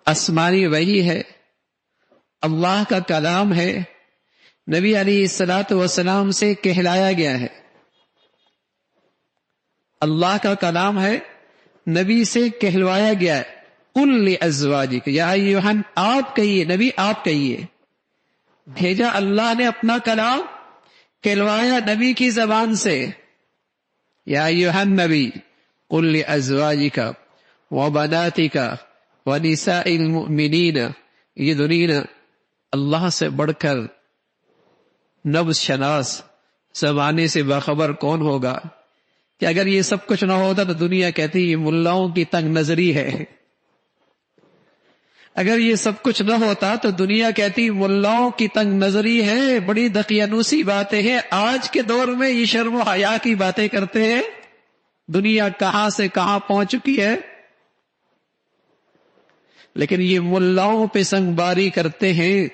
آسمانی وحی ہے، اللہ کا کلام ہے، نبی علیہ الصلوۃ والسلام سے کہلایا گیا ہے. اللہ کا کلام ہے، نبی سے کہلوایا گیا ہے. قل لازواجک یا ایھا، آپ کہیے، نبی آپ کہیے. بھیجا اللہ نے اپنا کلام، کہلوایا نبی کی زبان سے. یا ایھا النبی قل لازواجک وبناتک ونساء المؤمنین. یہ دنیا اللہ سے بڑھ کر نبض شناس، زمانے سے باخبر کون ہوگا کہ اگر یہ سب کچھ نہ ہوتا تو دنیا کہتی یہ ملاؤں کی تنگ نظری ہے. اگر یہ سب کچھ نہ ہوتا تو دنیا کہتی ملاؤں کی تنگ نظری ہے، بڑی دقیانوسی باتیں ہیں. آج کے دور میں یہ شرم و حیا کی باتیں کرتے ہیں. دنیا کہاں سے کہاں پہنچ چکی ہے. لیکن یہ ملاؤں پہ سنگ باری کرتے ہیں،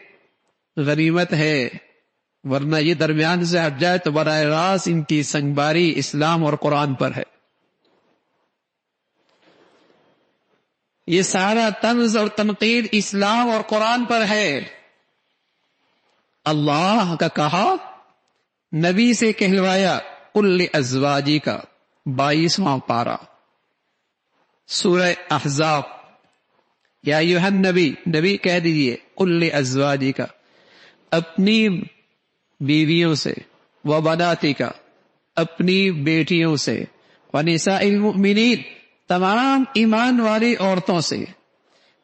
غنیمت ہے. ورنہ یہ درمیان سے ہٹ جائے تو براہ راست ان کی سنگ باری اسلام اور قرآن پر ہے. یہ سارا طنز اور تنقید اسلام اور قرآن پر ہے. اللہ کا کہا، نبی سے کہلوایا. قل لازواجک، 22واں پارہ سورہ احزاب. یا ایھا النبی، نبی کہہ دیجئے. قل لازواجک، اپنی بیویوں سے، وبناتک، اپنی بیٹیوں سے، ونساء المؤمنین، تمام ایمان والی عورتوں سے.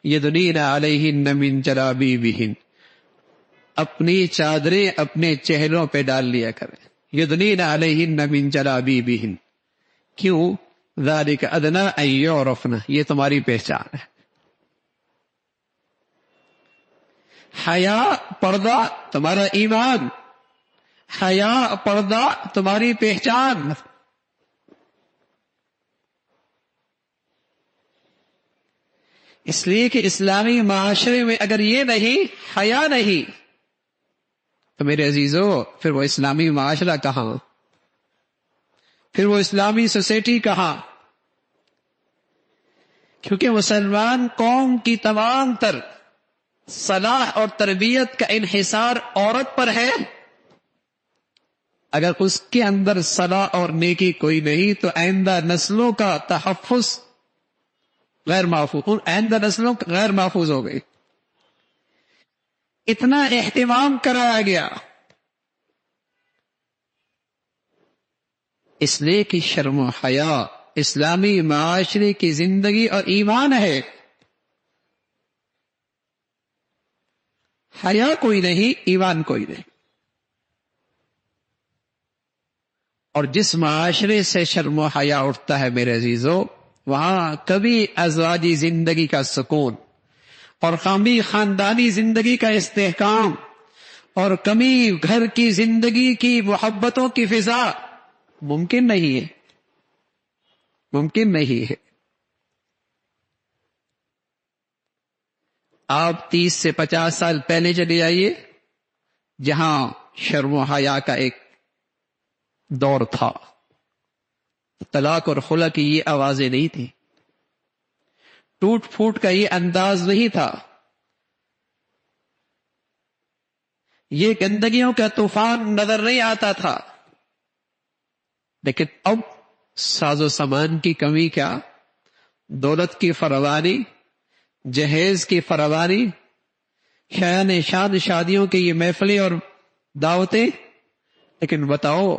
یدنین علیہن من جلابیبہن، اپنی چادریں اپنے چہروں پہ ڈال لیا کریں. یدنین علیہن من جلابیبہن. کیوں؟ ذالک ادنی ان یعرفن، یہ تمہاری پہچان ہے. حیا، پردہ تمہارا ایمان، حیا پردہ تمہاری پہچان. اس لیے کہ اسلامی معاشرے میں اگر یہ نہیں، حیا نہیں، تو میرے عزیزو پھر وہ اسلامی معاشرہ کہاں، پھر وہ اسلامی سوسائٹی کہاں. کیونکہ مسلمان قوم کی تمام تر صلاح اور تربیت کا انحصار عورت پر ہے. اگر اس کے اندر صلاح اور نیکی کوئی نہیں تو آئندہ نسلوں کا تحفظ غیر محفوظ، آئندہ نسلوں غیر محفوظ ہو گئی. اتنا اہتمام کرایا گیا اس لیے کہ شرم و حیا اسلامی معاشرے کی زندگی اور ایمان ہے. حیا کوئی نہیں، ایمان کوئی نہیں. اور جس معاشرے سے شرم و حیا اٹھتا ہے میرے عزیزو، وہاں کبھی ازواجی زندگی کا سکون اور کبھی خاندانی زندگی کا استحکام اور کمی گھر کی زندگی کی محبتوں کی فضا ممکن نہیں ہے، ممکن نہیں ہے. آپ 30 سے 50 سال پہلے چلے جائیے، جہاں شرم و حیا کا ایک دور تھا. طلاق اور خلع کی یہ آوازیں نہیں تھی، ٹوٹ پھوٹ کا یہ انداز نہیں تھا، یہ گندگیوں کا طوفان نظر نہیں آتا تھا. لیکن اب ساز و سامان کی کمی کیا، دولت کی فراوانی، جہیز کی فراوانی، شایان شان شادیوں کی یہ محفلیں اور دعوتیں. لیکن بتاؤ،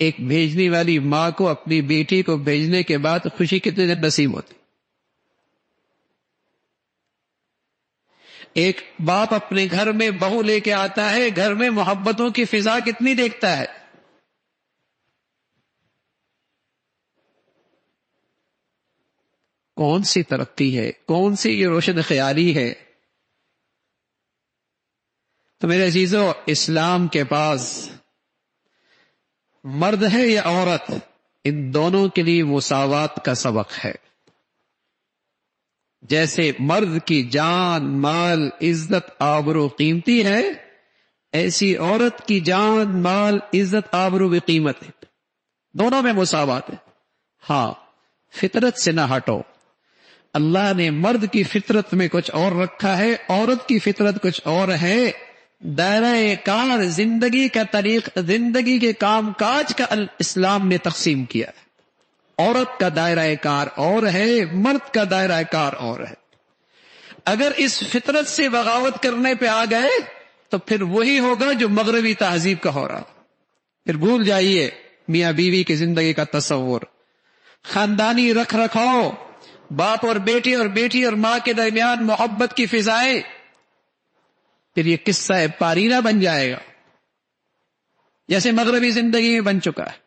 ایک بھیجنے والی ماں کو اپنی بیٹی کو بھیجنے کے بعد خوشی کتنے دن نصیب ہوتی. ایک باپ اپنے گھر میں بہو لے کے آتا ہے، گھر میں محبتوں کی فضا کتنی دیکھتا ہے. کون سی ترقی ہے، کون سی یہ روشن خیالی ہے. تو میرے عزیزو، اسلام کے پاس مرد ہے یا عورت، ان دونوں کے لیے مساوات کا سبق ہے. جیسے مرد کی جان، مال، عزت، آبرو قیمتی ہے، ایسی عورت کی جان، مال، عزت، آبرو بھی قیمت ہے. دونوں میں مساوات ہے. ہاں، فطرت سے نہ ہٹو. اللہ نے مرد کی فطرت میں کچھ اور رکھا ہے، عورت کی فطرت کچھ اور ہے. دائرہ کار، زندگی کا طریق، زندگی کے کام کاج کا اسلام نے تقسیم کیا ہے. عورت کا دائرہ کار اور ہے، مرد کا دائرہ کار اور ہے. اگر اس فطرت سے بغاوت کرنے پہ آ گئے تو پھر وہی ہوگا جو مغربی تہذیب کا ہو رہا. پھر بھول جائیے میاں بیوی کی زندگی کا تصور، خاندانی رکھ رکھاؤ، باپ اور بیٹی اور ماں کے درمیان محبت کی فضائیں، پھر یہ قصہ پارینہ بن جائے گا جیسے مغربی زندگی میں بن چکا ہے.